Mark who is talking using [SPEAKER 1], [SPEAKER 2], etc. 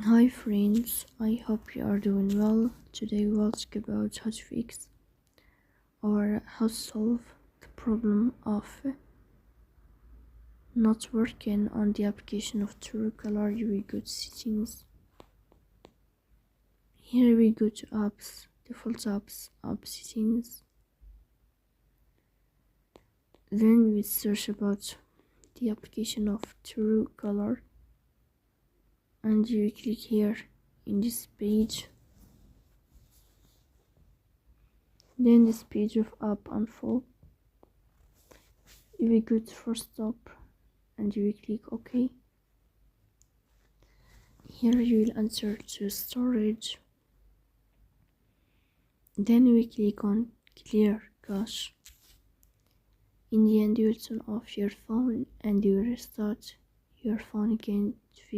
[SPEAKER 1] Hi friends, I hope you are doing well. Today we'll talk about how to fix or how to solve the problem of not working on the application of Truecaller. You will go to settings. Here we go to apps, default apps, app settings. Then we search about the application of Truecaller and you click here in this page. Then this page of app unfold. You will go to first stop and you will click OK. Here you will enter to storage. Then we click on clear cache. In the end you will turn off your phone and you will restart your phone again